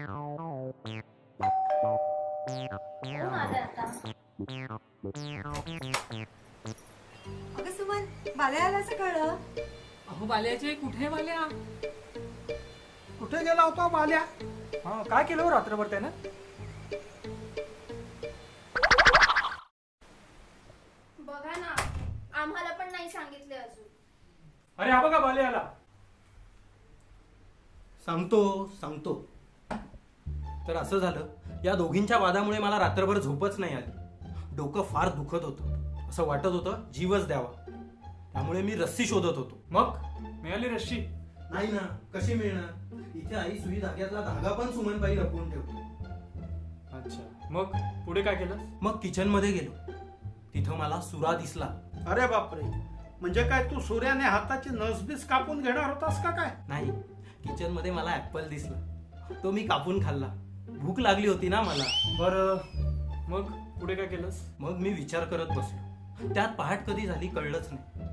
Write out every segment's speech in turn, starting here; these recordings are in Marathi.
अगं सुमन, बाल्या आला असं कळलं? अहो बाल्याचे कुठे बाल्या? कुठे गेला होता बाल्या? हा, काय केलं हो रात्रभर त्यानं? बघा ना, आम्हाला पण नाही सांगितले अजून. अरे हा बघा बाल्या आला. सांगतो तर असं झालं, या दोघींच्या वादामुळे मला रात्रभर झोपच नाही आली. डोकं फार दुखत होतं. असं वाटत होतं जीवच द्यावा. त्यामुळे मी रस्सी शोधत होतो. मग मिळाली रस्सी? नाही ना, कशी मिळणार? इथे आई सुई धाग्यातला धागा पण सुमनबाई लपवून ठेवली. अच्छा, मग पुढे काय केलं? मग किचन मध्ये गेलो. तिथं मला सुरा दिसला. अरे बापरे, म्हणजे काय तू सूर्याने हाताची नसबीस कापून घेणार होतास का काय? नाही, किचन मध्ये मला ऍपल दिसला. तो मी कापून खाल्ला. भूक लागली होती ना मला. बरं, मग पुढे काय केलंस? मग मी विचार करत बसलो. त्यात पहाट कधी झाली कळलंच नाही.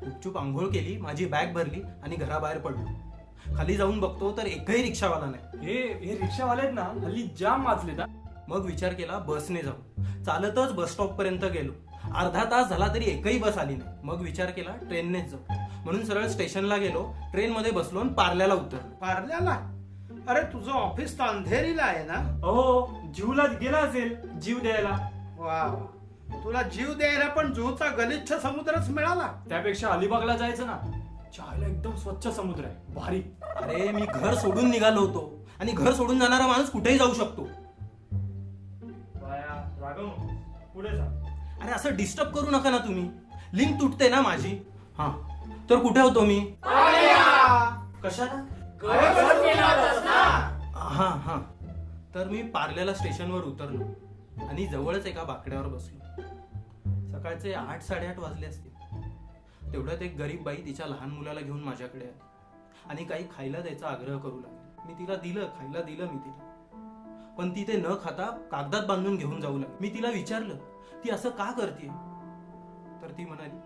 गुपचूप आंघोळ केली, माझी बॅग भरली आणि घराबाहेर पडलो. खाली जाऊन बघतो तर एकही रिक्षावाला नाही. हे रिक्षावाले आहेत ना, हल्ली जाम वाचलेत. मग विचार केला बसने जाऊ. चालतच बस स्टॉप पर्यंत गेलो. अर्धा तास झाला तरी एकही बस आली नाही. मग विचार केला ट्रेननेच जाऊ. म्हणून सरळ स्टेशनला गेलो. ट्रेन मध्ये बसलो आणि पार्ल्याला उतरलो. पार्ल्याला? अरे तुझं ऑफिस तर अंधेरीला आहे ना? हो, जीवला गेला असेल जीव द्यायला. वा, तुला जीव द्यायला पण जुहूचा गलिच्छ समुद्रच मिळाला. त्यापेक्षा अलिबागला जायचं ना. चायला एकदम स्वच्छ समुद्र आहे, भारी. अरे मी घर सोडून निघालो होतो आणि घर सोडून जाणारा माणूस कुठेही जाऊ शकतो. पुढे जा. अरे असं डिस्टर्ब करू नका ना तुम्ही. लिंक तुटते ना माझी. हा, तर कुठे होतो मी? कशाला? हा, तर मी पार्ल्याला स्टेशनवर उतरलो आणि जवळच एका बाकड्यावर बसलो. सकाळचे 8-8:30 वाजले असतील. तेवढ्यात एक गरीब बाई तिच्या लहान मुलाला घेऊन माझ्याकडे आली आणि काही खायला द्यायचा आग्रह करू लागली. मी तिला दिलं, खायला दिलं मी तिला. पण ती ते न खाता कागदात बांधून घेऊन जाऊ लागली. मी तिला विचारलं ती असं का करते, तर ती म्हणाली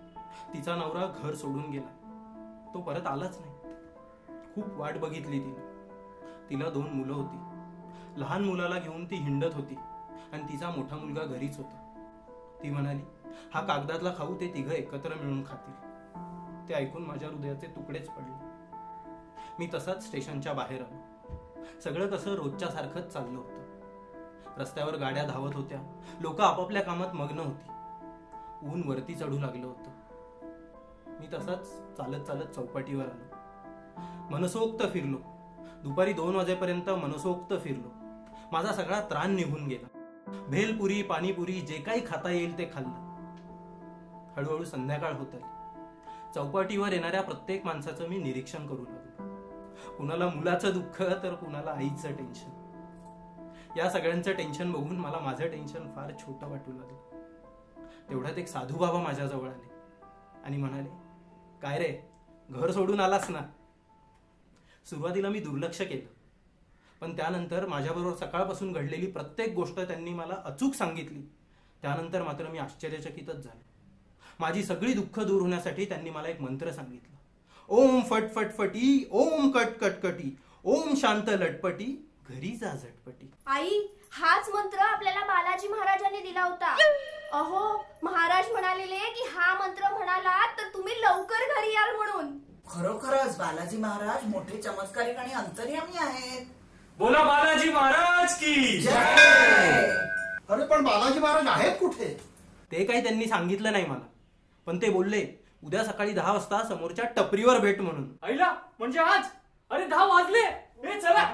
तिचा नवरा घर सोडून गेला, तो परत आलाच नाही. खूप वाट बघितली तिने. तिला 2 मुलं होती. लहान मुलाला घेऊन ती हिंडत होती आणि तिचा मोठा मुलगा घरीच होता. ती म्हणाली हा कागदातला खाऊ ते तिघं एकत्र मिळून खातील. ते ऐकून माझ्या हृदयाचे तुकडेच पडले. मी तसाच स्टेशनच्या बाहेर आलो. सगळं कसं रोजच्या सारखंच चाललं होतं. रस्त्यावर गाड्या धावत होत्या. लोक आपापल्या कामात मग्न होती. ऊन वरती चढू लागलं होतं. मी तसाच चालत चालत चौपाटीवर आलो. मनसोक्त फिरलो. दुपारी 2 वाजेपर्यंत मनसोक्त फिरलो. माझा सगळा त्राण निघून गेला. भेलपुरी, पाणीपुरी, जे काही खाता येईल ते खाल्लं. हळूहळू संध्याकाळ होत आली. चौपाटीवर येणाऱ्या प्रत्येक माणसाचं मी निरीक्षण करू लागलो. कुणाला मुलाचं दुःख तर कुणाला आईचं टेन्शन. या सगळ्यांचं टेन्शन बघून मला माझं टेन्शन फार छोटं वाटू लागलं. तेवढ्यात एक साधू बाबा माझ्याजवळ आले आणि म्हणाले काय रे, घर सोडून आलास ना? सुरुवातीला मी दुर्लक्ष केलं, पण त्यानंतर माझ्याबरोबर सकाळपासून घडलेली प्रत्येक गोष्ट त्यांनी मला अचूक सांगितली. त्यानंतर मात्र मी आश्चर्यचकितच झालो. माझी सगळी दुःख दूर होण्यासाठी त्यांनी मला एक मंत्र सांगितला. ओम फट फटफटी, ओम कट कटकटी, ओम शांत लटपटी, घरी जा झटपटी. आई, हाच मंत्र आपल्याला बालाजी महाराजांनी दिला होता. अहो, महाराज म्हणालेले की हा मंत्र म्हणाला तर तुम्ही लवकर घरी याल म्हणून. खरोखरच बालाजी महाराज मोठे चमत्कारिक आणि अंतर्यामी आहेत. बोला बालाजी महाराज की जय. अरे पण बालाजी महाराज आहेत कुठे? ते काही त्यांनी सांगितलं नाही मला, पण ते बोलले उद्या सकाळी 10 वाजता समोरच्या टपरीवर भेट म्हणून. आईला, म्हणजे आज? अरे 10 वाजले. चला.